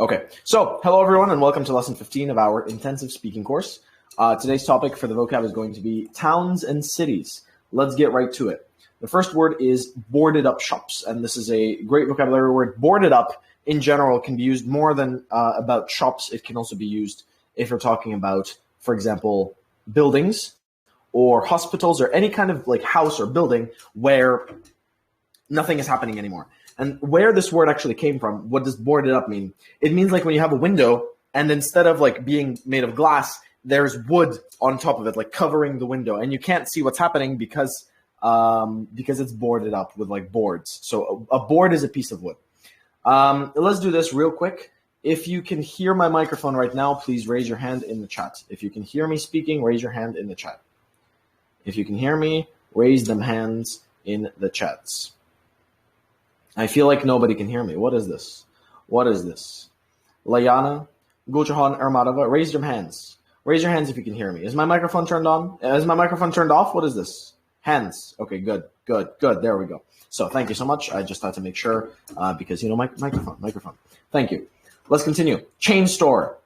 Okay, so hello everyone and welcome to lesson 15 of our intensive speaking course. Today's topic for the vocab is going to be towns and cities. Let's get right to it. The first word is boarded up shops, and this is a great vocabulary word. Boarded up in general can be used more than about shops. It can also be used if you're talking about, for example, buildings or hospitals or any kind of like house or building where nothing is happening anymore. And where this word actually came from, what does boarded up mean? It means like when you have a window and instead of like being made of glass, there's wood on top of it, like covering the window, and you can't see what's happening because it's boarded up with like boards. So a board is a piece of wood. Let's do this real quick. If you can hear my microphone right now, please raise your hand in the chat. If you can hear me speaking, raise your hand in the chat. If you can hear me, raise them hands in the chats. I feel like nobody can hear me. What is this? What is this? Layana, Gulchahan, Ermadova, raise your hands. Raise your hands if you can hear me. Is my microphone turned on? Is my microphone turned off? What is this? Hands. Okay, good. There we go. So thank you so much. I just had to make sure because, microphone. Thank you. Let's continue. Chain store.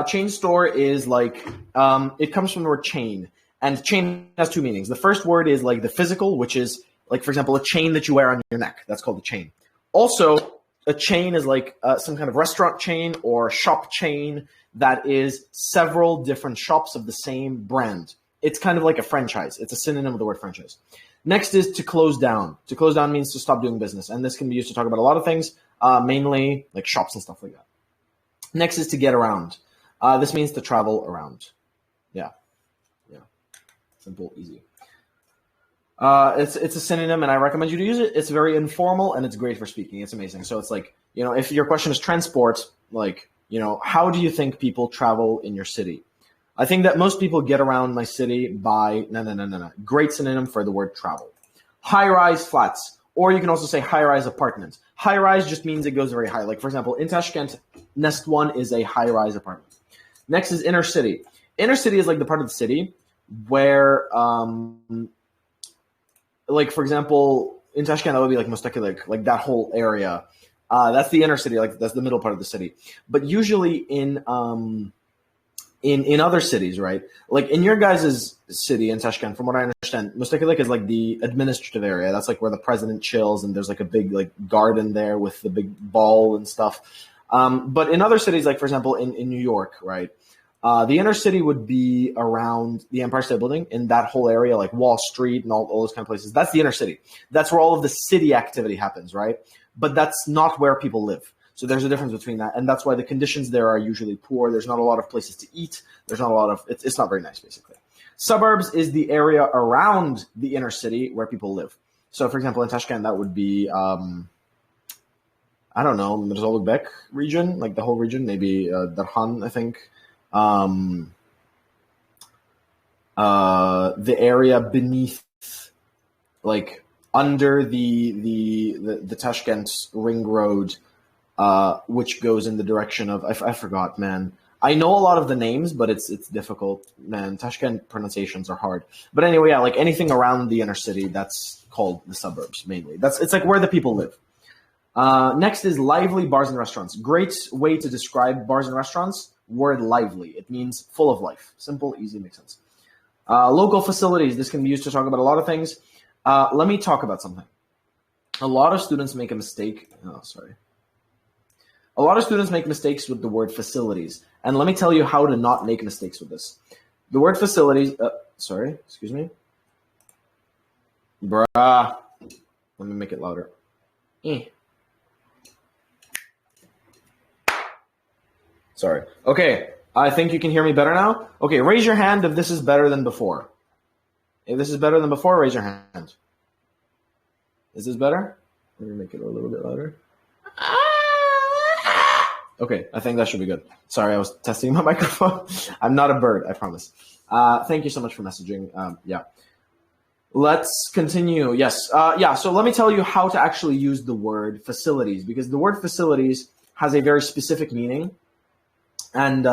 Chain store is like, it comes from the word chain. And chain has two meanings. The first word is like the physical, which is like, for example, a chain that you wear on your neck. That's called a chain. Also, a chain is like some kind of restaurant chain or shop chain that is several different shops of the same brand. It's kind of like a franchise. It's a synonym of the word franchise. Next is to close down. To close down means to stop doing business. And this can be used to talk about a lot of things, mainly like shops and stuff like that. Next is to get around. This means to travel around. Yeah. Simple, easy. It's a synonym, and I recommend you to use it. It's very informal, and it's great for speaking. It's amazing. So it's like, if your question is transport, like, how do you think people travel in your city? I think that most people get around my city by, no. Great synonym for the word travel. High-rise flats, or you can also say high-rise apartments. High-rise just means it goes very high. Like, for example, in Tashkent, Nest 1 is a high-rise apartment. Next is inner city. Inner city is like the part of the city where, like, for example, in Tashkent, that would be like Mustaqilik, like that whole area. That's the inner city, like that's the middle part of the city. But usually in other cities, right? Like in your guys' city in Tashkent, from what I understand, Mustaqilik is like the administrative area. That's like where the president chills, and there's like a big like garden there with the big ball and stuff. But in other cities, like for example, in New York, right? The inner city would be around the Empire State Building in that whole area, like Wall Street and all those kind of places. That's the inner city. That's where all of the city activity happens, right? But that's not where people live. So there's a difference between that. And that's why the conditions there are usually poor. There's not a lot of places to eat. There's not a lot of, it's not very nice, basically. Suburbs is the area around the inner city where people live. So, for example, in Tashkent, that would be, I don't know, Mirza Ulugh region, like the whole region, maybe Darhan, I think. The area beneath, like under the Tashkent ring road, which goes in the direction of, I forgot, man. I know a lot of the names, but it's difficult, man. Tashkent pronunciations are hard. But anyway, yeah, like anything around the inner city, that's called the suburbs mainly. It's like where the people live. Next is lively bars and restaurants. Great way to describe bars and restaurants. Word lively. It means full of life. Simple, easy, makes sense. Local facilities. This can be used to talk about a lot of things. Let me talk about something. A lot of students make a mistake. Oh, sorry. A lot of students make mistakes with the word facilities. And let me tell you how to not make mistakes with this. The word facilities. Sorry, excuse me. Bruh. Let me make it louder. Sorry. Okay, I think you can hear me better now. Okay, raise your hand if this is better than before. If this is better than before, raise your hand. Is this better? Let me make it a little bit louder. Okay, I think that should be good. Sorry, I was testing my microphone. I'm not a bird, I promise. Thank you so much for messaging. Yeah. Let's continue. Yes. So let me tell you how to actually use the word facilities, because the word facilities has a very specific meaning. And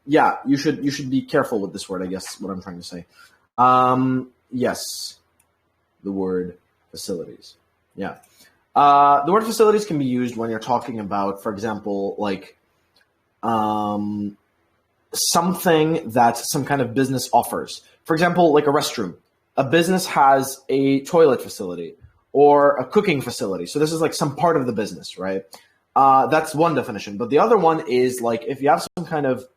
you should be careful with this word, I guess, what I'm trying to say. Yes, the word facilities. Yeah. The word facilities can be used when you're talking about, for example, like something that some kind of business offers. For example, like a restroom. A business has a toilet facility or a cooking facility. So this is like some part of the business, right? That's one definition. But the other one is like if you have some kind of,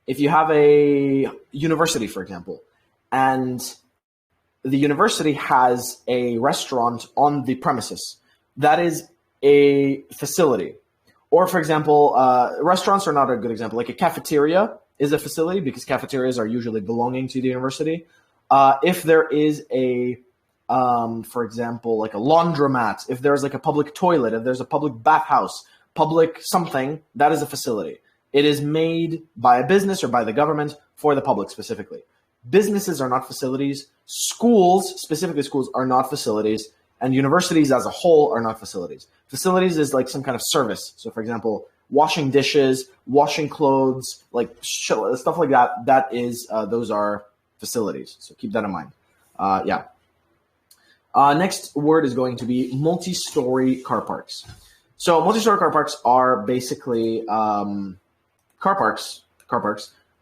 if you have a university, for example, and the university has a restaurant on the premises, that is a facility. Or, for example, restaurants are not a good example. Like a cafeteria is a facility because cafeterias are usually belonging to the university. If there is a, for example, like a laundromat, if there's like a public toilet, if there's a public bathhouse, public something, that is a facility. It is made by a business or by the government for the public specifically. Businesses are not facilities. Schools, specifically schools, are not facilities. And universities as a whole are not facilities. Facilities is like some kind of service. So, for example, washing dishes, washing clothes, like stuff like that. That is, those are facilities. So keep that in mind. Yeah. Next word is going to be multi-story car parks. So multi-story car parks are basically car parks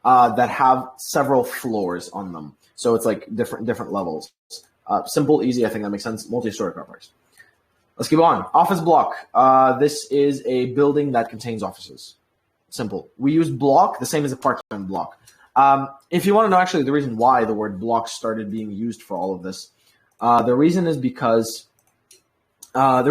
that have several floors on them. So it's like different levels. Simple, easy, I think that makes sense. Multi-story car parks. Let's keep on. Office block. This is a building that contains offices. Simple. We use block the same as apartment block. If you want to know actually the reason why the word block started being used for all of this, the reason is because in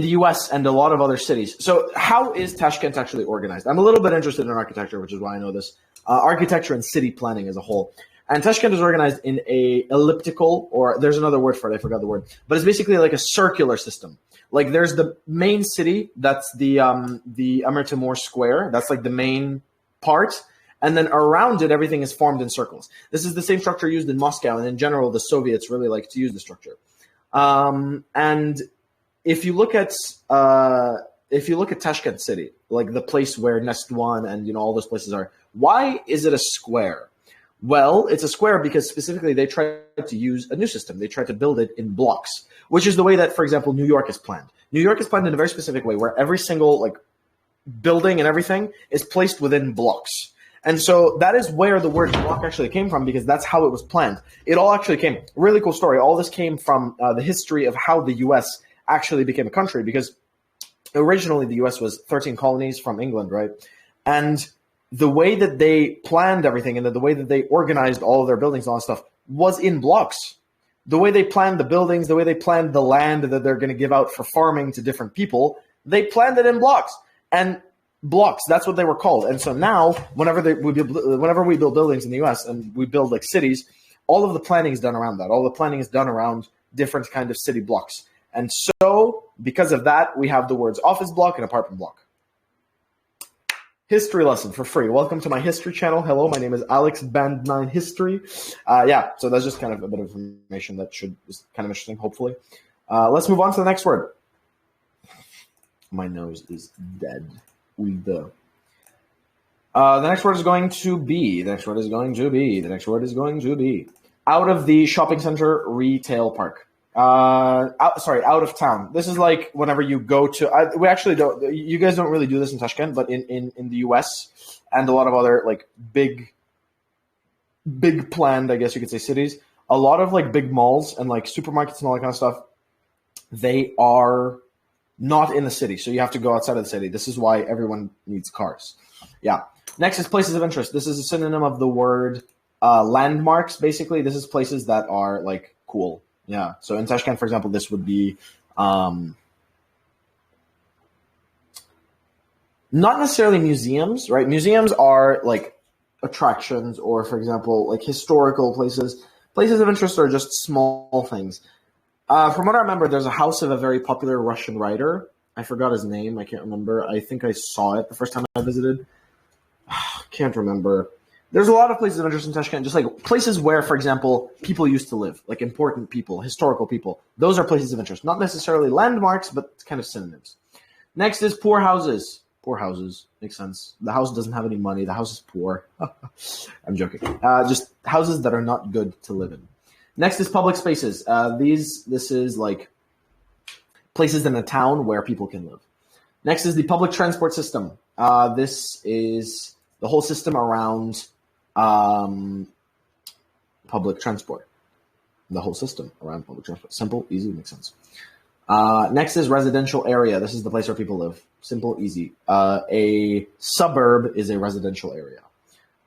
the US and a lot of other cities. So how is Tashkent actually organized? I'm a little bit interested in architecture, which is why I know this. Architecture and city planning as a whole. And Tashkent is organized in a elliptical, or there's another word for it, I forgot the word, but it's basically like a circular system. Like there's the main city, that's the Amir Timur Square, that's like the main part, and then around it, everything is formed in circles. This is the same structure used in Moscow, and in general, the Soviets really like to use the structure. And if you look at Tashkent city, like the place where Nest One and all those places are, why is it a square? Well, it's a square because specifically they tried to use a new system. They tried to build it in blocks, which is the way that, for example, New York is planned. New York is planned in a very specific way where every single like building and everything is placed within blocks. And so that is where the word block actually came from, because that's how it was planned. It all actually came, really cool story. All this came from the history of how the U.S. actually became a country, because originally the U.S. was 13 colonies from England, right? And the way that they planned everything and the way that they organized all of their buildings and all that stuff was in blocks. The way they planned the buildings, the way they planned the land that they're going to give out for farming to different people, they planned it in blocks. And blocks, that's what they were called. And so now, whenever we build buildings in the U.S. and we build like cities, all of the planning is done around that. All the planning is done around different kind of city blocks. And so, because of that, we have the words office block and apartment block. History lesson for free. Welcome to my history channel. Hello, my name is Alex Band9 History. Yeah, so that's just kind of a bit of information that is kind of interesting, hopefully. Let's move on to the next word. My nose is dead. The next word is going to be, out of the shopping center retail park. Out of town. This is like whenever you go to, we actually don't, you guys don't really do this in Tashkent, but in the US and a lot of other like big planned, I guess you could say, cities, a lot of like big malls and like supermarkets and all that kind of stuff, they are not in the city. So you have to go outside of the city. This is why everyone needs cars. Yeah. Next is places of interest. This is a synonym of the word landmarks. Basically, this is places that are like cool. Yeah. So in Tashkent, for example, this would be not necessarily museums, right? Museums are like attractions, or for example, like historical places. Places of interest are just small things. From what I remember, there's a house of a very popular Russian writer. I forgot his name. I can't remember. I think I saw it the first time I visited. Can't remember. There's a lot of places of interest in Tashkent, just like places where, for example, people used to live, like important people, historical people. Those are places of interest. Not necessarily landmarks, but kind of synonyms. Next is poor houses. Poor houses. Makes sense. The house doesn't have any money. The house is poor. I'm joking. Just houses that are not good to live in. Next is public spaces. This is like places in a town where people can live. Next is the public transport system. This is the whole system around public transport. The whole system around public transport. Simple, easy, makes sense. Next is residential area. This is the place where people live. Simple, easy. A suburb is a residential area.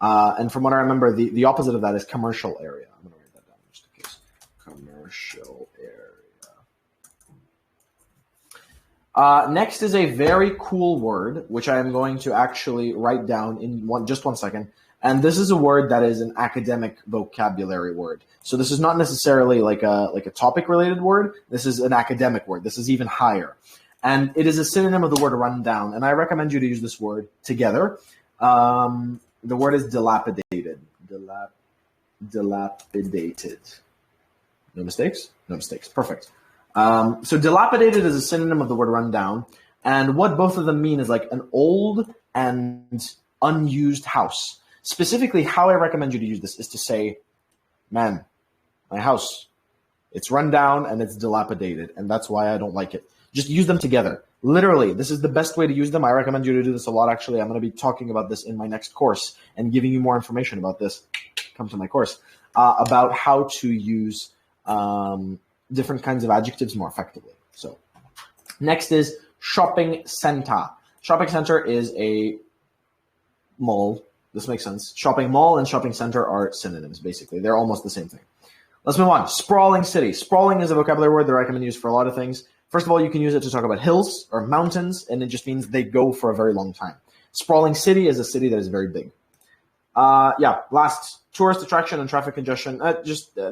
And from what I remember, the opposite of that is commercial area. I'm going to write that down just in case. Commercial area. Next is a very cool word, which I am going to actually write down in just one second. And this is a word that is an academic vocabulary word. So this is not necessarily like a topic related word. This is an academic word. This is even higher. And it is a synonym of the word rundown. And I recommend you to use this word together. The word is dilapidated. Dilapidated. No mistakes? No mistakes. Perfect. So dilapidated is a synonym of the word rundown. And what both of them mean is like an old and unused house. Specifically, how I recommend you to use this is to say, man, my house, it's run down and it's dilapidated, and that's why I don't like it. Just use them together. Literally, this is the best way to use them. I recommend you to do this a lot, actually. I'm going to be talking about this in my next course and giving you more information about this. Come to my course. About how to use different kinds of adjectives more effectively. So next is shopping center. Shopping center is a mall. This makes sense. Shopping mall and shopping center are synonyms, basically. They're almost the same thing. Let's move on. Sprawling city. Sprawling is a vocabulary word that I recommend use for a lot of things. First of all, you can use it to talk about hills or mountains, and it just means they go for a very long time. Sprawling city is a city that is very big. Last, tourist attraction and traffic congestion.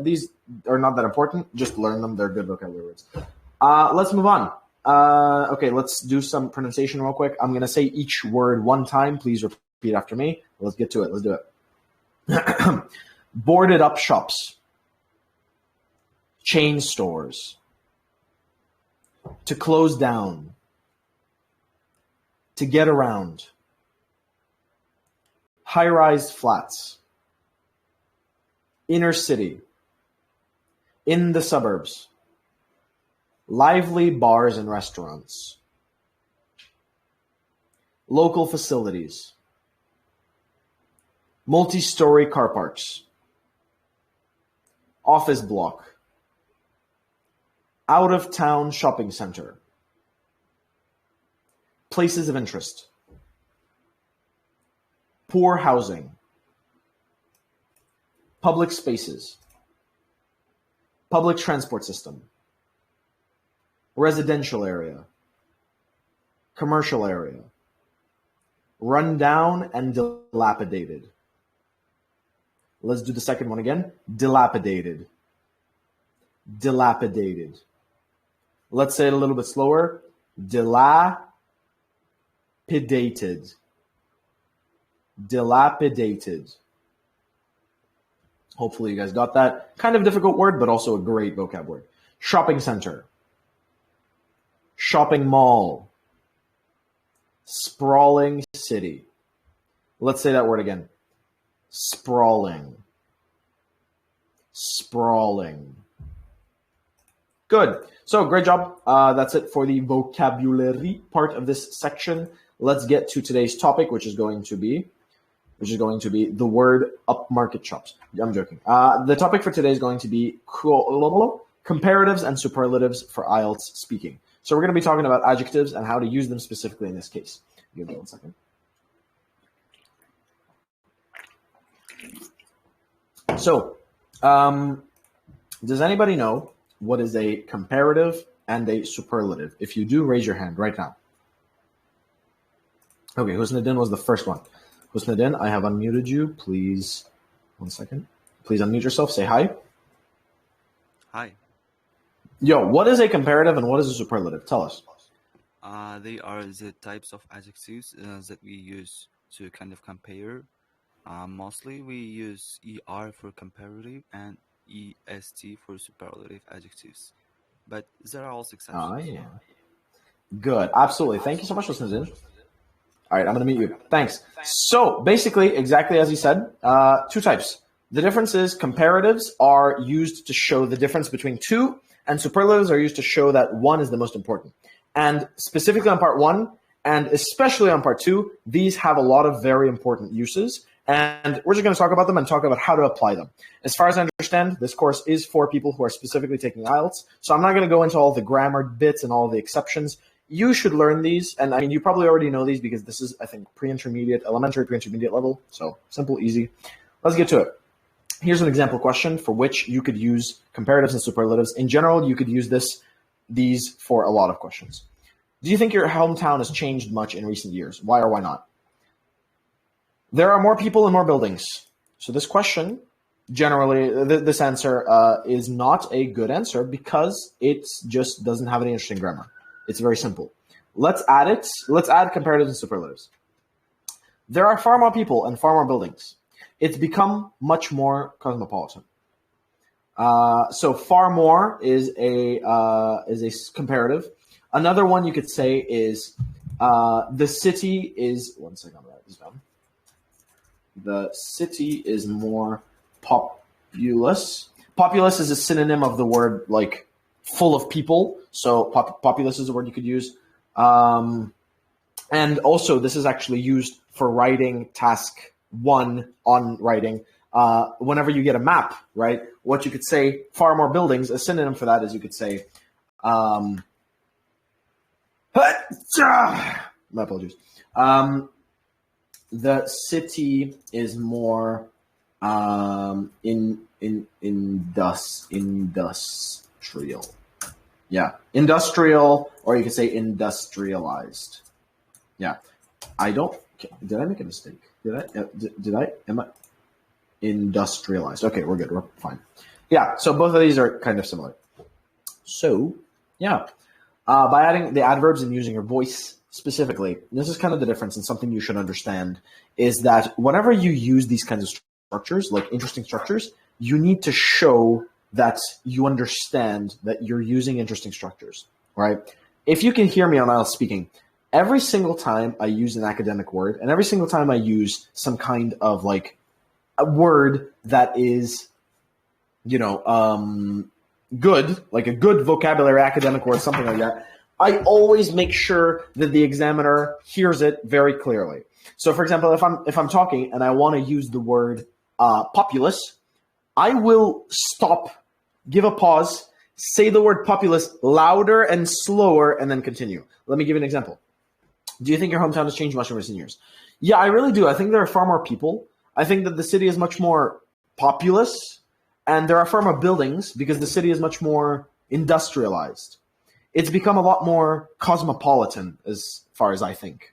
These are not that important. Just learn them. They're good vocabulary words. Let's move on. Okay, let's do some pronunciation real quick. I'm going to say each word one time. Please repeat after me. Let's get to it. Let's do it. Boarded up shops. Chain stores. To close down. To get around. High-rise flats. Inner city. In the suburbs. Lively bars and restaurants. Local facilities. Multi-story car parks. Office block. Out-of-town shopping center. Places of interest. Poor housing. Public spaces. Public transport system. Residential area. Commercial area. Run down and dilapidated. Let's do the second one again. Dilapidated. Dilapidated. Let's say it a little bit slower. Dilapidated. Dilapidated. Hopefully you guys got that. Kind of difficult word, but also a great vocab word. Shopping center. Shopping mall. Sprawling city. Let's say that word again. Sprawling. Sprawling. Good. So great job. That's it for the vocabulary part of this section. Let's get to today's topic, which is going to be the word upmarket shops. I'm joking. The topic for today is going to be comparatives and superlatives for IELTS speaking. So we're going to be talking about adjectives and how to use them specifically in this case. Give me 1 second. So, does anybody know what is a comparative and a superlative? If you do, raise your hand right now. Okay, Husnuddin was the first one. Husnuddin, I have unmuted you. Please, 1 second. Please unmute yourself. Say hi. Hi. Yo, what is a comparative and what is a superlative? Tell us. They are the types of adjectives that we use to kind of compare. Mostly we use ER for comparative and EST for superlative adjectives. But there are also exceptions. Yeah. Good. Absolutely. Thank you so much, Husnuddin. All right, I'm going to meet you. Thanks. So basically, exactly as you said, two types. The difference is comparatives are used to show the difference between two, and superlatives are used to show that one is the most important. And specifically on part one, And especially on part 2, these have a lot of very important uses. And we're just going to talk about them and talk about how to apply them. As far as I understand, this course is for people who are specifically taking IELTS. So I'm not going to go into all the grammar bits and all the exceptions. You should learn these. And I mean, you probably already know these because this is, I think, pre-intermediate, elementary pre-intermediate level. So simple, easy. Let's get to it. Here's an example question for which you could use comparatives and superlatives. In general, you could use these for a lot of questions. Do you think your hometown has changed much in recent years? Why or why not? There are more people and more buildings. So this question, generally, this answer is not a good answer because it just doesn't have any interesting grammar. It's very simple. Let's add it. Let's add comparatives and superlatives. There are far more people and far more buildings. It's become much more cosmopolitan. So far more is a comparative. Another one you could say is the city is, one second, I'll write this down. The city is more populous. Populous is a synonym of the word like full of people. So populous is a word you could use. And also this is actually used for writing task 1 on writing. Whenever you get a map, right? What you could say, far more buildings, a synonym for that is you could say, my apologies. The city is more industrial. Yeah, industrial, or you could say industrialized. Yeah, did I make a mistake? Am I industrialized? Okay, we're good, we're fine. Yeah, so both of these are kind of similar. So, yeah, by adding the adverbs and using your voice specifically, this is kind of the difference, and something you should understand is that whenever you use these kinds of structures, like interesting structures, you need to show that you understand that you're using interesting structures, right? If you can hear me on IELTS speaking, every single time I use an academic word, and every single time I use some kind of like a word that is, good, like a good vocabulary academic word, something like that, I always make sure that the examiner hears it very clearly. So, for example, if I'm talking and I want to use the word populous, I will stop, give a pause, say the word populous louder and slower, and then continue. Let me give you an example. Do you think your hometown has changed much in recent years? Yeah, I really do. I think there are far more people. I think that the city is much more populous, and there are far more buildings because the city is much more industrialized. It's become a lot more cosmopolitan as far as I think.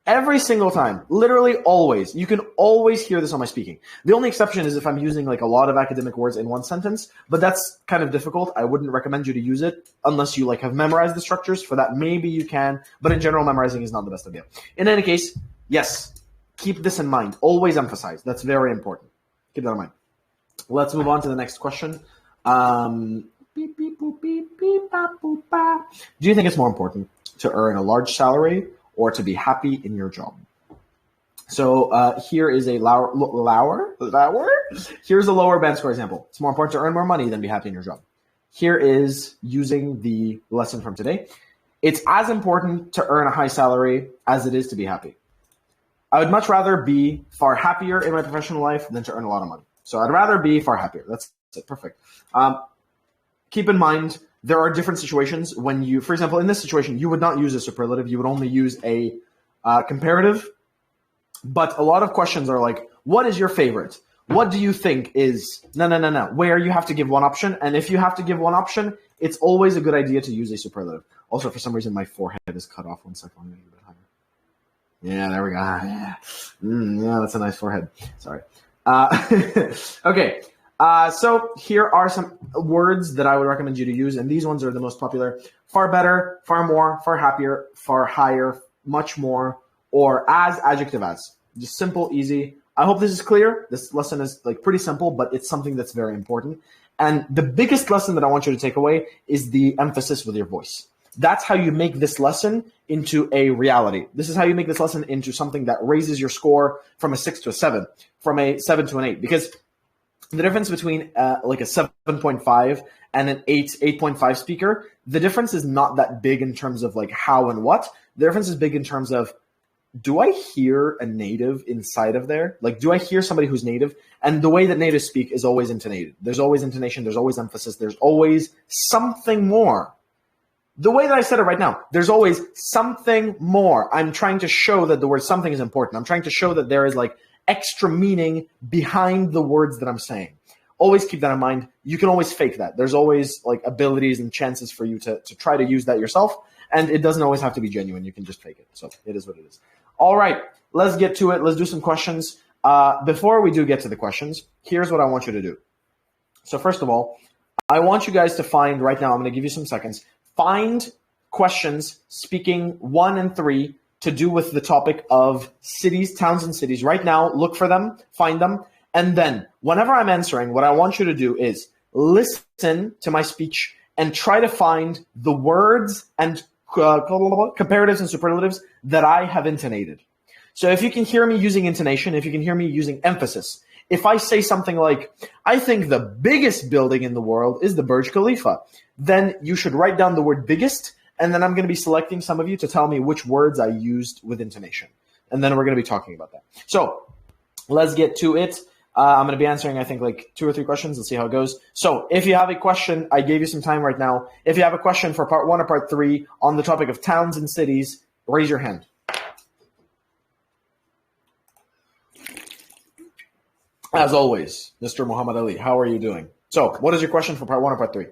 Every single time, literally always, you can always hear this on my speaking. The only exception is if I'm using like a lot of academic words in one sentence, but that's kind of difficult. I wouldn't recommend you to use it unless you like have memorized the structures. For that, maybe you can, but in general, memorizing is not the best idea. In any case, yes, keep this in mind. Always emphasize. That's very important. Keep that in mind. Let's move on to the next question. Do you think it's more important to earn a large salary or to be happy in your job? So here is a here's a lower band score example. It's more important to earn more money than be happy in your job. Here is using the lesson from today. It's as important to earn a high salary as it is to be happy. I would much rather be far happier in my professional life than to earn a lot of money. So I'd rather be far happier. That's it. Perfect. Keep in mind, there are different situations when you, for example, in this situation, you would not use a superlative. You would only use a comparative. But a lot of questions are like, what is your favorite? What do you think is, no, where you have to give one option. And if you have to give one option, it's always a good idea to use a superlative. Also, for some reason, my forehead is cut off. 1 second, I'm going to get a bit higher. Yeah, there we go. Yeah, that's a nice forehead. Sorry. Okay. So here are some words that I would recommend you to use, and these ones are the most popular. Far better, far more, far happier, far higher, much more, or as, adjective as. Just simple, easy. I hope this is clear. This lesson is like pretty simple, but it's something that's very important. And the biggest lesson that I want you to take away is the emphasis with your voice. That's how you make this lesson into a reality. This is how you make this lesson into something that raises your score from a 6 to a 7, from a 7 to an 8, because the difference between like a 7.5 and an 8.5 speaker, the difference is not that big in terms of like how and what. The difference is big in terms of, do I hear a native inside of there? Like, do I hear somebody who's native? And the way that natives speak is always intonated. There's always intonation. There's always emphasis. There's always something more. The way that I said it right now, there's always something more. I'm trying to show that the word something is important. I'm trying to show that there is like extra meaning behind the words that I'm saying. Always keep that in mind. You can always fake that. There's always like abilities and chances for you to try to use that yourself. And it doesn't always have to be genuine. You can just fake it. So it is what it is. All right, let's get to it. Let's do some questions. Before we do get to the questions, here's what I want you to do. So first of all, I want you guys to find right now, I'm going to give you some seconds, find questions speaking 1 and 3 to do with the topic of cities, towns, and cities. Right now, look for them, find them. And then whenever I'm answering, what I want you to do is listen to my speech and try to find the words and comparatives and superlatives that I have intonated. So if you can hear me using intonation, if you can hear me using emphasis, if I say something like, I think the biggest building in the world is the Burj Khalifa, then you should write down the word biggest, and then I'm going to be selecting some of you to tell me which words I used with intonation. And then we're going to be talking about that. So let's get to it. I'm going to be answering, I think, like 2 or 3 questions. Let's see how it goes. So if you have a question, I gave you some time right now. If you have a question for part 1 or part 3 on the topic of towns and cities, raise your hand. As always, Mr. Muhammad Ali, how are you doing? So what is your question for part 1 or part 3?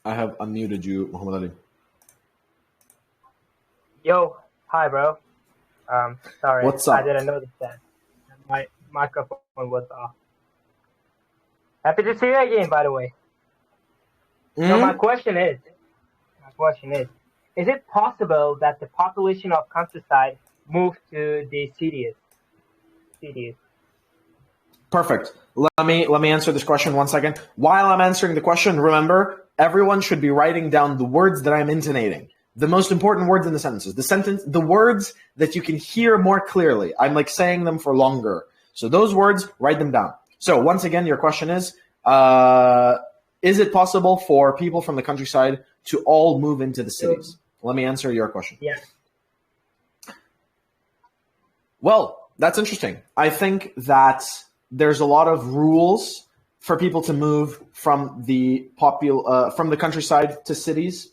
I have unmuted you, Muhammad Ali. Yo, hi, bro. Sorry, What's up? I didn't notice that. My microphone was off. Happy to see you again, by the way. So my question is, is it possible that the population of countryside moved to the cities? Perfect. Let me answer this question 1 second. While I'm answering the question, remember, everyone should be writing down the words that I'm intonating. The most important words in the sentences. The words that you can hear more clearly. I'm like saying them for longer. So those words, write them down. So once again, your question is it possible for people from the countryside to all move into the cities? Let me answer your question. Yeah. Well, that's interesting. I think that there's a lot of rules for people to move from the countryside to cities.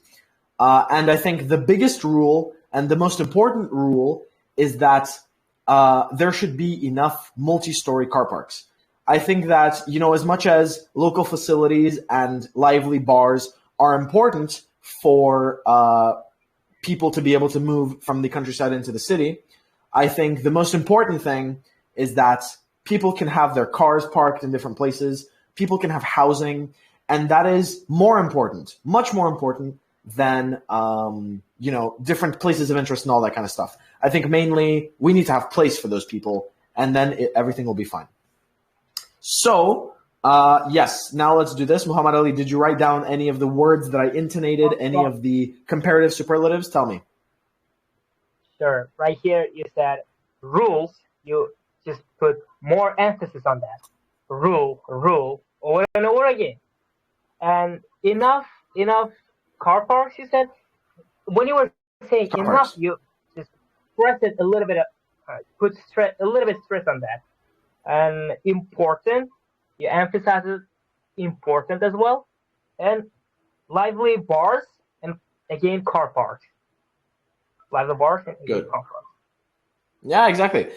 And I think the biggest rule and the most important rule is that there should be enough multi-story car parks. I think that, as much as local facilities and lively bars are important for people to be able to move from the countryside into the city, I think the most important thing is that people can have their cars parked in different places, people can have housing, and that is more important, much more important than different places of interest and all that kind of stuff. I think mainly we need to have place for those people, and then everything will be fine. So yes, now let's do this. Muhammad Ali, did you write down any of the words that I intonated, any of the comparative superlatives? Tell me. Sure. Right here you said rules. You just put more emphasis on that. Rule, over and over again. And enough car parks, you said? When you were saying car enough, parks. You just press it a little bit, put a little bit stress on that. And important, you emphasize it, important as well. And lively bars, and again, car parks. Lively bars, and again, car parks. Yeah, exactly.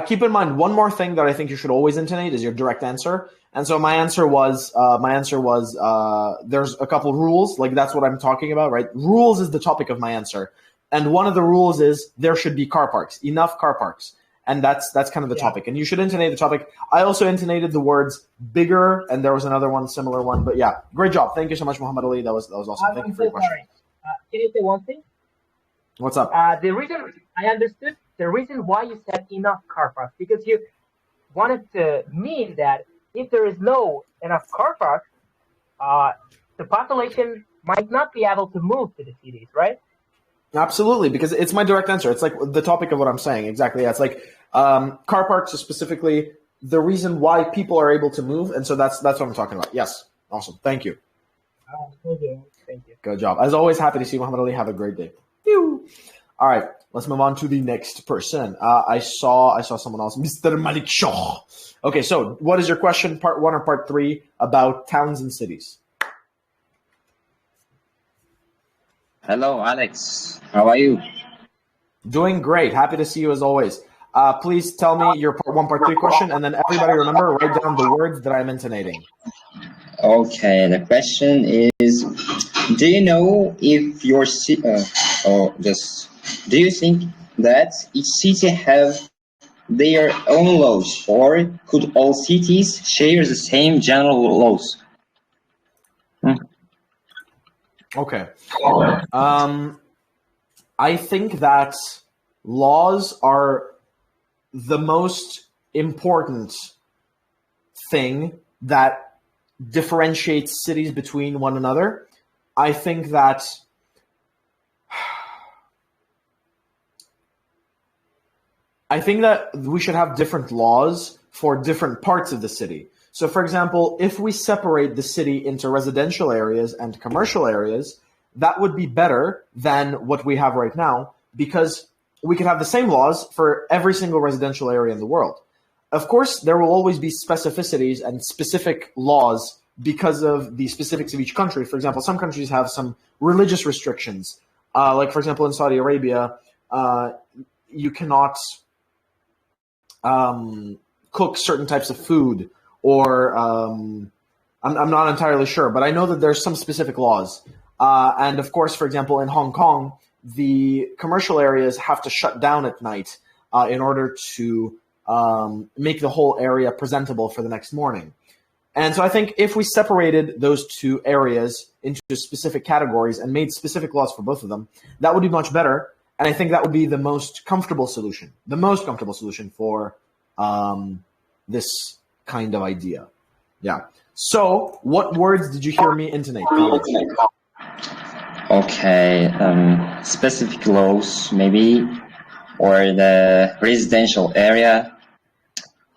Keep in mind, one more thing that I think you should always intonate is your direct answer. And so my answer was there's a couple rules, like that's what I'm talking about, right? Rules is the topic of my answer. And one of the rules is there should be car parks, enough car parks. And that's kind of the topic. And you should intonate the topic. I also intonated the words bigger, and there was another one, similar one. But yeah, great job. Thank you so much, Muhammad Ali. That was awesome. Thank you for your question. Can you say one thing? What's up? The reason I understood the reason why you said enough car parks, because you wanted to mean that if there is no enough car parks, the population might not be able to move to the cities, right? Absolutely, because it's my direct answer. It's like the topic of what I'm saying. Exactly. Yeah, it's like car parks, specifically the reason why people are able to move, and so that's what I'm talking about. Yes, awesome. Thank you. Thank you. Thank you. Good job. As always, happy to see you, Muhammad Ali. Have a great day. Pew. All right, let's move on to the next person. I saw someone else, Mr. Malik Shah. Okay, so what is your question, part 1 or part 3, about towns and cities? Hello, Alex. How are you? Doing great. Happy to see you as always. Please tell me your part 1, part 3 question, and then everybody remember, write down the words that I'm intonating. Okay, the question is, do you know if your city, do you think that each city have their own laws, or could all cities share the same general laws? Okay. I think that laws are the most important thing that differentiates cities between one another. I think that we should have different laws for different parts of the city. So, for example, if we separate the city into residential areas and commercial areas, that would be better than what we have right now, because we could have the same laws for every single residential area in the world. Of course, there will always be specificities and specific laws because of the specifics of each country. For example, some countries have some religious restrictions. Like, for example, in Saudi Arabia, you cannot cook certain types of food, or I'm not entirely sure, but I know that there's some specific laws. And of course, for example, in Hong Kong, the commercial areas have to shut down at night in order to make the whole area presentable for the next morning. And so I think if we separated those two areas into specific categories and made specific laws for both of them, that would be much better. And I think that would be the most comfortable solution for this kind of idea. Yeah. So what words did you hear me intonate? Okay, specific laws maybe, or the residential area,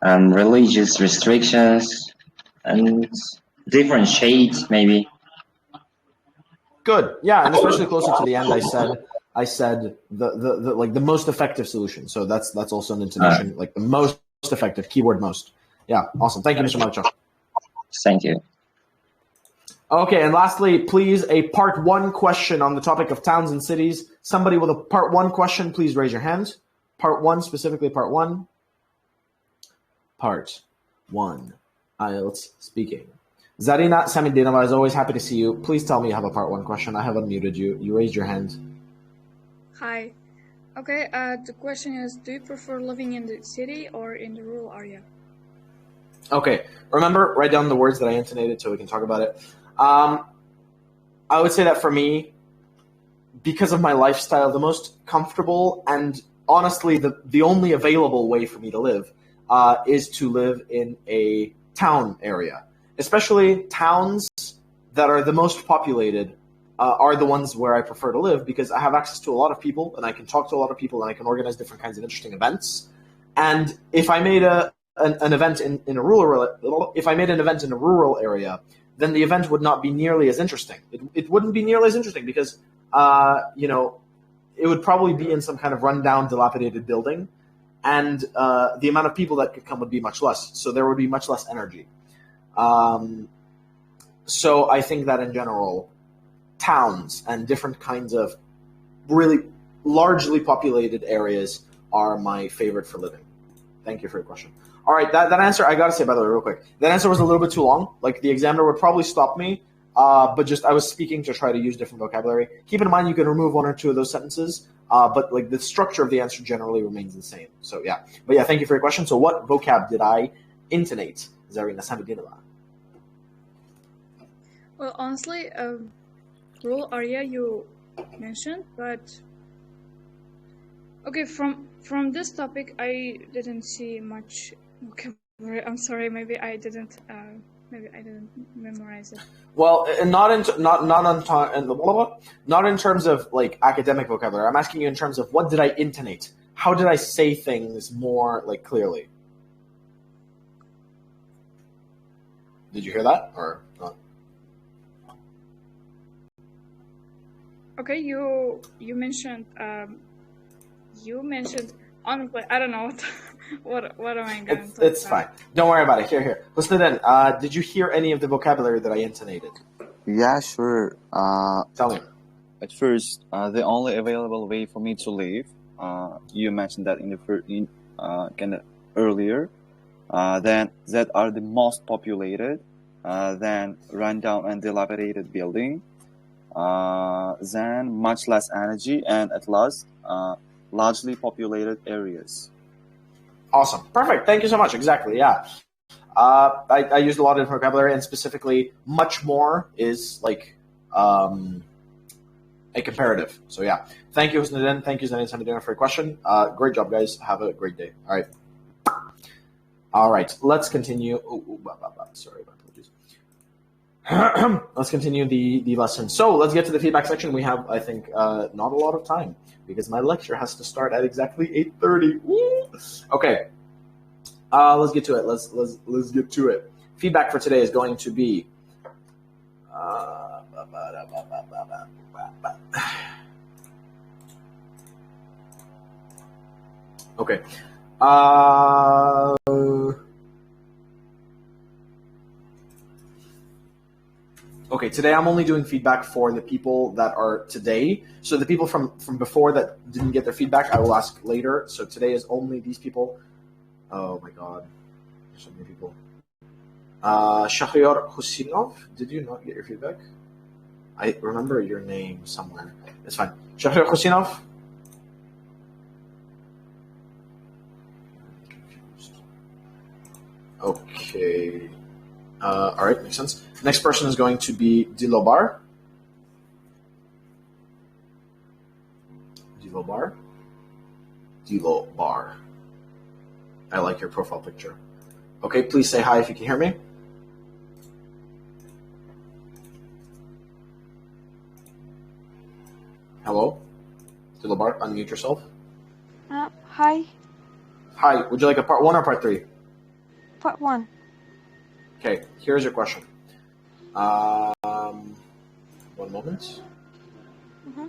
religious restrictions, and different shades maybe. Good. Yeah, and especially closer to the end, I said the most effective solution. So that's also an intonation, like the most effective, keyword most. Yeah, awesome. Thank you, Mr. Malichok. Thank you. Okay, and lastly, please, a part 1 question on the topic of towns and cities. Somebody with a part 1 question, please raise your hand. Part 1, specifically part 1. Part 1, IELTS speaking. Zarina Samidinova is always happy to see you. Please tell me you have a part 1 question. I have unmuted you. You raised your hand. Hi. Okay, the question is, do you prefer living in the city or in the rural area? Okay, remember, write down the words that I intonated so we can talk about it. I would say that for me, because of my lifestyle, the most comfortable and honestly the only available way for me to live is to live in a town area. Especially towns that are the most populated are the ones where I prefer to live, because I have access to a lot of people and I can talk to a lot of people and I can organize different kinds of interesting events. And if I made an event in a rural area, then the event would not be nearly as interesting. It wouldn't be nearly as interesting because it would probably be in some kind of rundown, dilapidated building, and the amount of people that could come would be much less. So there would be much less energy. So I think that in general, towns and different kinds of really largely populated areas are my favorite for living. Thank you for your question. All right, that answer, I got to say, by the way, real quick, that answer was a little bit too long. Like, the examiner would probably stop me, but just I was speaking to try to use different vocabulary. Keep in mind you can remove 1 or 2 of those sentences, but like the structure of the answer generally remains the same. So yeah, but yeah, thank you for your question. So what vocab did I intonate, Zarina Samidinova? Well, honestly, rural area you mentioned, but okay, from this topic I didn't see much vocabulary. I'm sorry, maybe I didn't memorize it. Well, not in terms of like academic vocabulary. I'm asking you in terms of what did I intonate? How did I say things more like clearly? Did you hear that or not? Okay, you mentioned honestly, I don't know what am I going to It's fine. Don't worry about it. Here. Listen then. Did you hear any of the vocabulary that I intonated? Yeah, sure. Tell me. At first, the only available way for me to live, you mentioned that in the kind of earlier. Then that are the most populated. Then rundown and dilapidated building. Then much less energy, and at last, largely populated areas. Awesome. Perfect. Thank you so much. Exactly. Yeah. I used a lot of vocabulary, and specifically, much more is like a comparative. So yeah. Thank you, Husnuddin. Thank you, Zanin Samidina, for your question. Great job, guys. Have a great day. All right. Let's continue. Sorry, my apologies. Let's continue the lesson. So let's get to the feedback section. We have, I think, not a lot of time because my lecture has to start at exactly 8:30. Woo! Okay. Let's get to it. Let's get to it. Feedback for today is going to be okay. Okay, today I'm only doing feedback for the people that are today. So the people from before that didn't get their feedback, I will ask later. So today is only these people. Oh my God, there's so many people. Shahriar Husinov, did you not get your feedback? I remember your name somewhere. It's fine. Shahriar Husinov. Okay. All right, makes sense. Next person is going to be Dilobar. Dilobar. I like your profile picture. Okay, please say hi if you can hear me. Hello? Dilobar, unmute yourself. Hi. Hi, would you like a part 1 or part 3? Part 1. Okay, here's your question. One moment. Mm-hmm.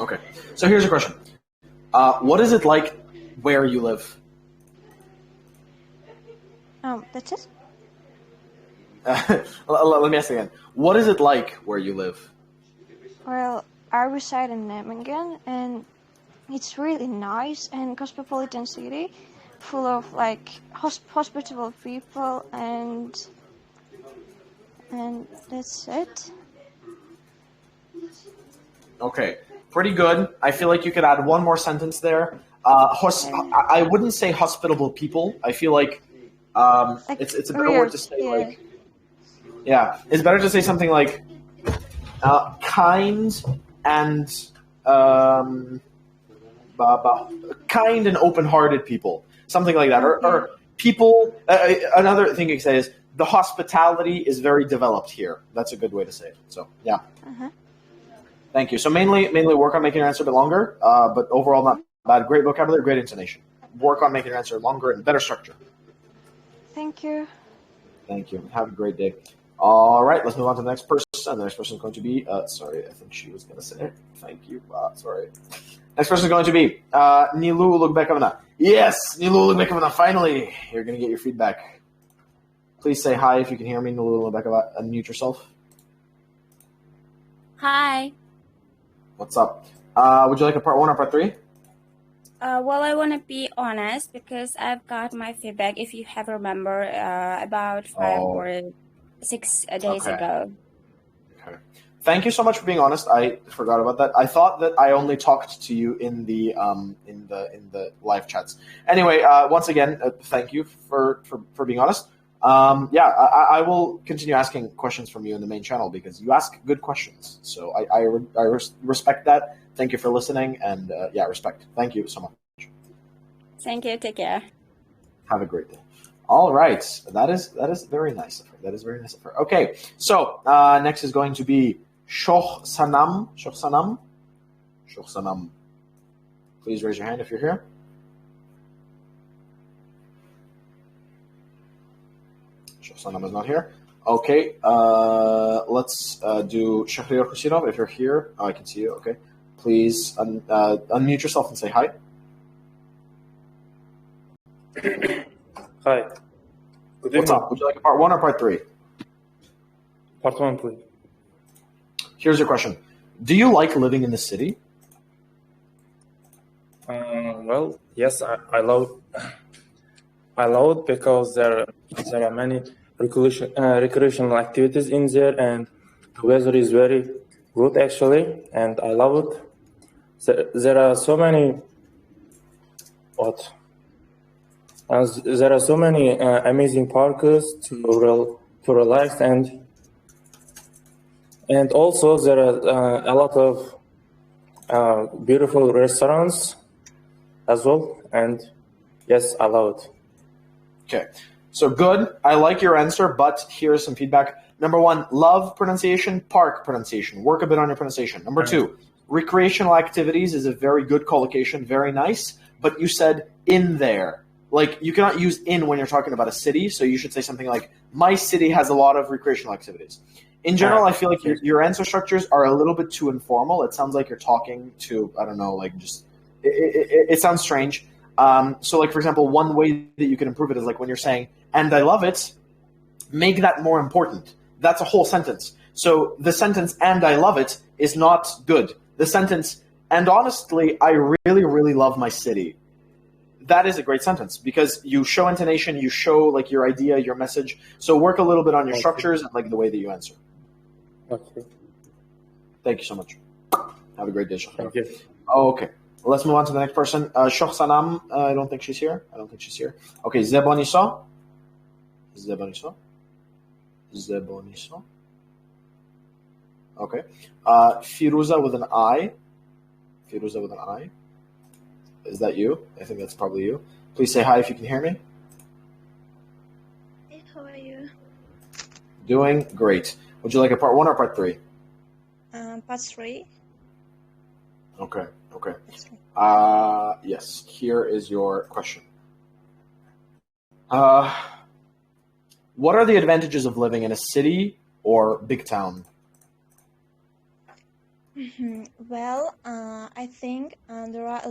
Okay, so here's your question. What is it like where you live? That's it? Let me ask again. What is it like where you live? Well, I reside in Nijmegen, and it's really nice and cosmopolitan city, full of like hospitable people, and that's it. Okay, pretty good. I feel like you could add one more sentence there. I wouldn't say hospitable people. I feel like it's a better word to say. Yeah. Like, yeah, it's better to say something like kind and kind and open-hearted people, something like that, or people. Another thing you can say is the hospitality is very developed here. That's a good way to say it. So yeah. Uh-huh. Thank you. So mainly work on making your answer a bit longer, but overall not bad. Great vocabulary, great intonation. Work on making your answer longer and better structure. Thank you. Thank you. Have a great day. All right, let's move on to the next person. The next person is going to be, sorry, I think she was going to say it. Thank you. Sorry. Next person is going to be Nilu Lugbekavna. Yes, Nilu Lugbekavna, finally. You're going to get your feedback. Please say hi if you can hear me, Nilu Lugbekavna. Unmute yourself. Hi. What's up? Would you like a part 1 or part 3? Well, I want to be honest because I've got my feedback, if you have remember, about 5 or 6 days ago. Okay. Thank you so much for being honest. I forgot about that. I thought that I only talked to you in the live chats. Anyway, once again, thank you for being honest. I will continue asking questions from you in the main channel because you ask good questions. So I respect that. Thank you for listening, and respect. Thank you so much. Thank you. Take care. Have a great day. All right, that is very nice of her. That is very nice of her. Okay, so next is going to be Shoh Sanam. Please Please raise your hand if you're here. Sanam is not here. Okay, let's do Shahriar Husinov. If you're here, I can see you. Okay, please unmute yourself and say hi. Hi. Good evening. What's up? Would you like a part 1 or part 3? Part 1, please. Here's your question. Do you like living in the city? Well, yes, I love it because there are many recreational activities in there, and the weather is very good actually, and I love it. There are so many amazing parks to relax, and also there are a lot of beautiful restaurants as well, and yes, I love it. Okay, so good. I like your answer, but here's some feedback. Number 1, love pronunciation, park pronunciation. Work a bit on your pronunciation. Number 2, recreational activities is a very good collocation, very nice, but you said in there. Like, you cannot use in when you're talking about a city, so you should say something like, my city has a lot of recreational activities. In general, I feel like your answer structures are a little bit too informal. It sounds like you're talking to, I don't know, like just, it sounds strange. So like, for example, one way that you can improve it is like when you're saying, and I love it, make that more important. That's a whole sentence. So the sentence, and I love it, is not good. The sentence, and honestly, I really, really love my city. That is a great sentence because you show intonation, you show like your idea, your message. So work a little bit on your structures and like the way that you answer. Okay. Thank you so much. Have a great day, Shah. Thank you. Okay. Let's move on to the next person. Shah Sanam, I don't think she's here. Okay, Zebonisa. Okay. Firuza with an I. Is that you? I think that's probably you. Please say hi if you can hear me. Hey, how are you? Doing great. Would you like a part 1 or part 3? Part 3. Okay. That's right. Yes, here is your question. What are the advantages of living in a city or big town? Well, I think there are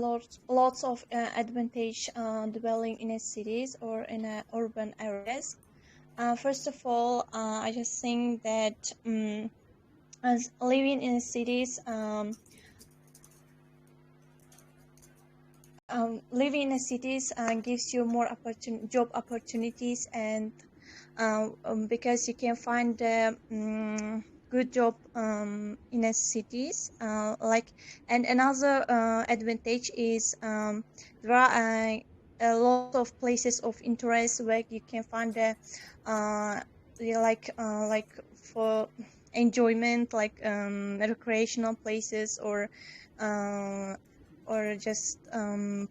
lots of advantage dwelling in a cities or in urban areas. First of all, I just think that as living in cities, gives you more job opportunities, and because you can find good job in a cities. And another advantage is there are a lot of places of interest where you can find like for enjoyment, like recreational places or just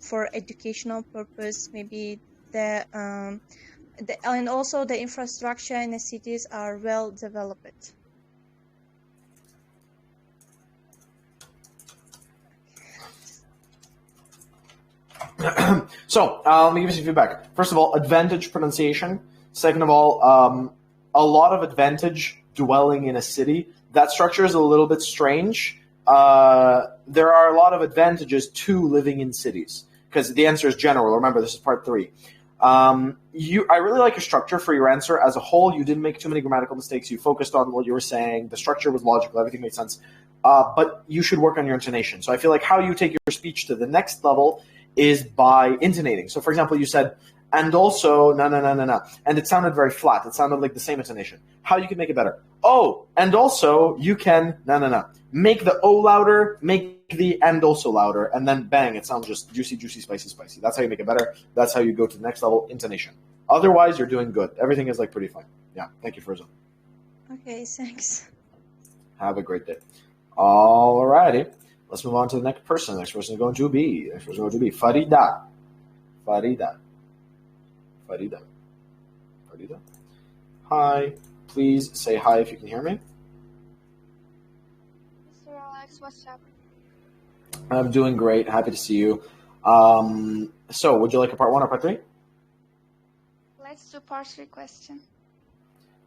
for educational purpose. Maybe and also the infrastructure in the cities are well developed. So let me give you some feedback. First of all, advantage pronunciation. Second of all, a lot of advantage dwelling in a city. That structure is a little bit strange. There are a lot of advantages to living in cities because the answer is general. Remember, this is part 3. I really like your structure for your answer as a whole. You didn't make too many grammatical mistakes. You focused on what you were saying. The structure was logical. Everything made sense. But you should work on your intonation. So I feel like how you take your speech to the next level is by intonating. So, for example, you said, and also, no. And it sounded very flat. It sounded like the same intonation. How you can make it better? Oh, and also, you can, no. Make the O louder, make the and also louder, and then bang, it sounds just juicy, spicy. That's how you make it better. That's how you go to the next level, intonation. Otherwise, you're doing good. Everything is like pretty fine. Yeah, thank you, Firza. Okay, thanks. Have a great day. Alrighty. Let's move on to the next person. Next person is going to be Farida. Hi. Please say hi if you can hear me. Mr. Alex, what's up? I'm doing great. Happy to see you. So, would you like a part one or part three? Let's do part 3 question.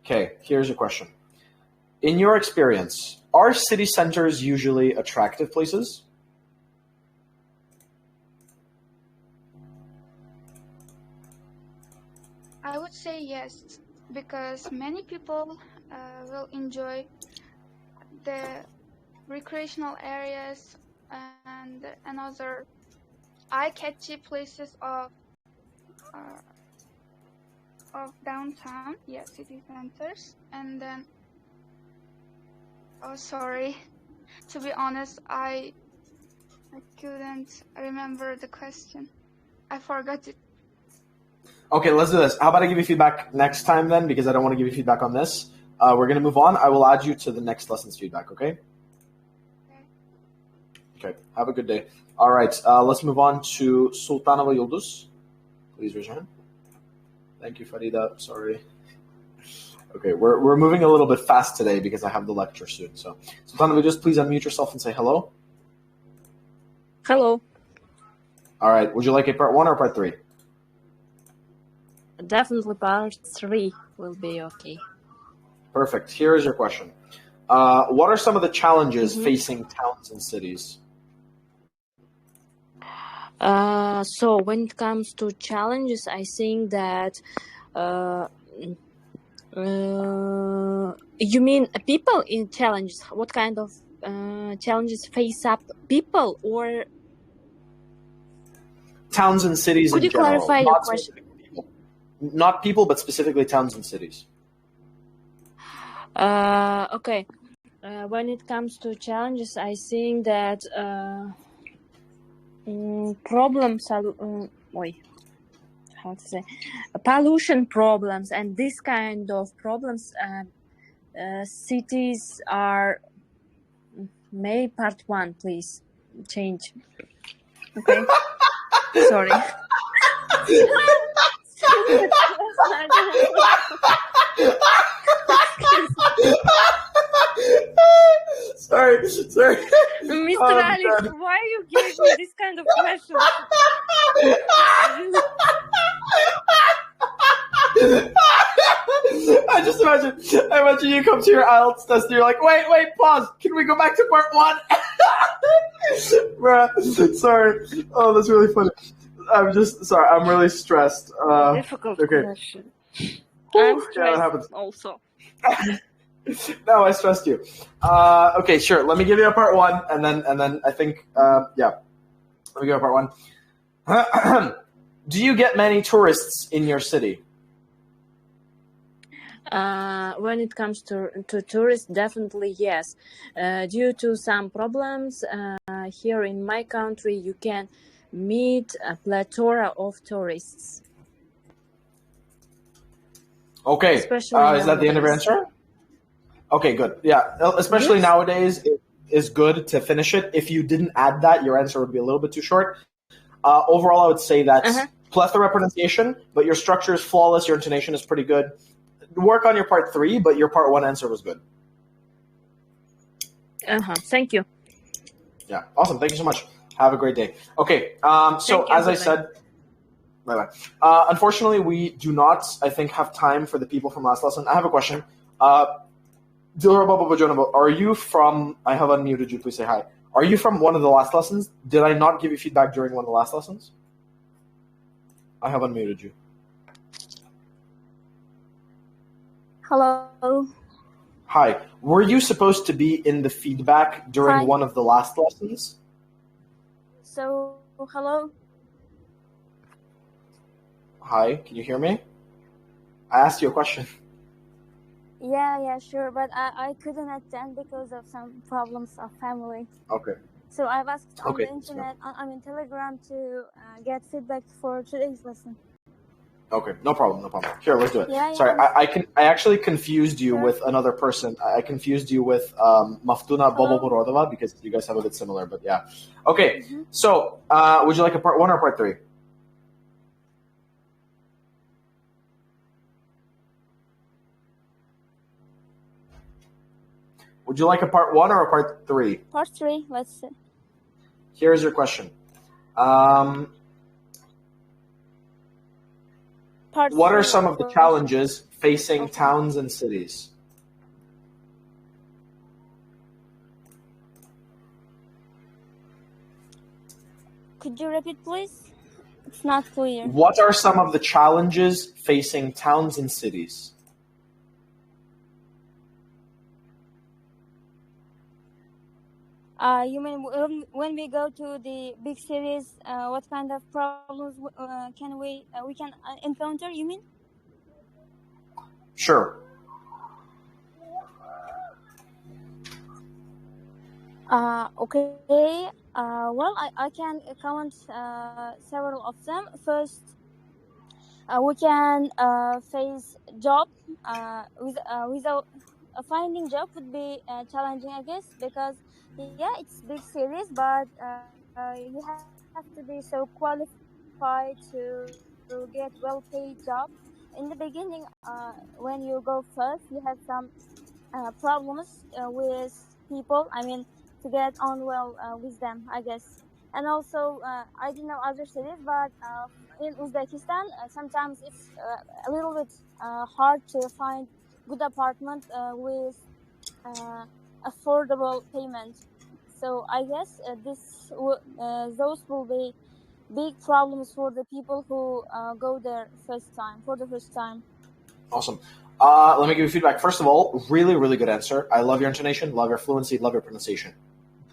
Okay, here's a question. In your experience, are city centers usually attractive places? I would say yes, because many people will enjoy the recreational areas and another eye-catchy places of downtown, yeah, city centers. And then, oh, sorry, to be honest, I couldn't remember the question. I forgot it. Okay, let's do this. How about I give you feedback next time then, because I don't want to give you feedback on this. We're going to move on. I will add you to the next lesson's feedback, okay? Okay, have a good day. All right, let's move on to Sultanova Yıldız. Please raise your hand. Thank you, Farida. Sorry. Okay, we're moving a little bit fast today because I have the lecture soon. So, Sultanova, just please unmute yourself and say hello. Hello. All right, would you like a part one or part three? Definitely part 3 will be okay. Perfect. Here is your question. What are some of the challenges facing towns and cities? So when it comes to challenges, I think that you mean people in challenges. What kind of challenges face up people, or Towns and cities could in you general. clarify your question? Not people, but specifically towns and cities. Okay. When it comes to challenges, I think that problems are how to say, pollution problems and this kind of problems. Cities are May part 1, please change. Okay. Sorry. Sorry. Mr. Alex, why you gave me this kind of questions? I imagine you come to your IELTS test and you're like, wait, pause. Can we go back to part 1? Bruh, sorry. Oh, that's really funny. I'm just sorry. I'm really stressed. Difficult okay. question. I'm stressed that happens. also. No, I stressed you. Okay, sure. Let me give you a part 1, and then I think yeah. Let me give you a part 1. Do you get many tourists in your city? When it comes to tourists, definitely yes. Due to some problems here in my country, you can meet a plethora of tourists. Okay. Especially is that the end of your answer? Okay, good. Yeah, especially nowadays, it is good to finish it. If you didn't add that, your answer would be a little bit too short. Overall, I would say that's plethora pronunciation, but your structure is flawless. Your intonation is pretty good. Work on your part 3, but your part 1 answer was good. Thank you. Yeah, awesome. Thank you so much. Have a great day. Okay, so as I said, bye-bye. Unfortunately, we do not, I think, have time for the people from last lesson. I have a question. Dilra Baba Bajonaba, are you from, I have unmuted you, please say hi. Are you from one of the last lessons? Did I not give you feedback during one of the last lessons? I have unmuted you. Hello. Hi. Were you supposed to be in the feedback during one of the last lessons? So, hello. Hi, can you hear me? I asked you a question. Yeah, sure, but I couldn't attend because of some problems of family. Okay. So I've asked on the internet, in Telegram to get feedback for today's lesson. Okay, no problem. Here, let's do it. Yeah, Sorry, I actually confused you with another person. I confused you with Maftuna Boboborodova because you guys have a bit similar, but yeah. Okay, so would you like a part 1 or part 3? Would you like a part 1 or a part 3? Part 3, let's see. Here's your question. What are some of the challenges facing towns and cities? Could you repeat, please? It's not clear. What are some of the challenges facing towns and cities? You mean when we go to the big cities, what kind of problems can we can encounter? You mean? Sure. Okay. Well, I can count several of them. First, we can face job. Without finding job would be challenging, I guess, because yeah, it's big series, but you have to be so qualified to get well-paid job. In the beginning, when you go first, you have some problems with people. I mean, to get on well with them, I guess. And also, I don't know other cities, but in Uzbekistan, sometimes it's a little bit hard to find good apartment with affordable payment. So I guess those will be big problems for the people who go there for the first time. Awesome. Let me give you feedback. First of all, really, really good answer. I love your intonation, love your fluency, love your pronunciation.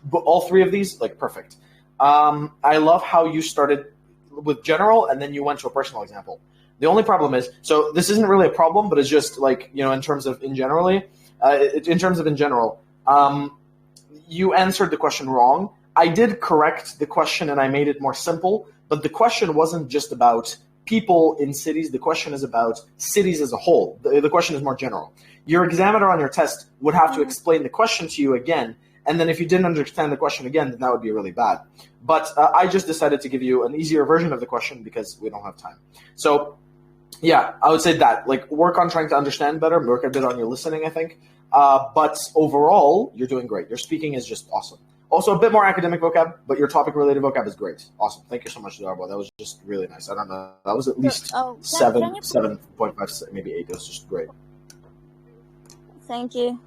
But all three of these, like, perfect. I love how you started with general and then you went to a personal example. The only problem is, so this isn't really a problem, but it's just like, in terms of in general, you answered the question wrong. I did correct the question and I made it more simple, but the question wasn't just about people in cities. The question is about cities as a whole. The question is more general. Your examiner on your test would have to explain the question to you again, and then if you didn't understand the question again, then that would be really bad. But I just decided to give you an easier version of the question because we don't have time. So yeah, I would say that, like, work on trying to understand better, work a bit on your listening, I think. But overall, you're doing great. Your speaking is just awesome. Also, a bit more academic vocab, but your topic-related vocab is great. Awesome. Thank you so much, Darbo. That was just really nice. I don't know. That was at least 7.5, maybe 8. It was just great. Thank you.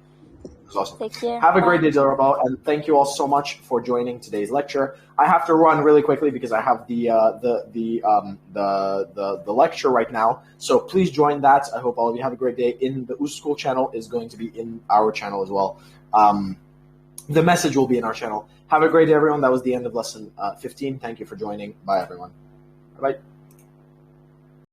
It was awesome. Take care. Have a great day, Darbo, and thank you all so much for joining today's lecture. I have to run really quickly because I have the lecture right now. So please join that. I hope all of you have a great day. In the US School channel is going to be in our channel as well. The message will be in our channel. Have a great day, everyone. That was the end of lesson 15. Thank you for joining. Bye, everyone. Bye-bye.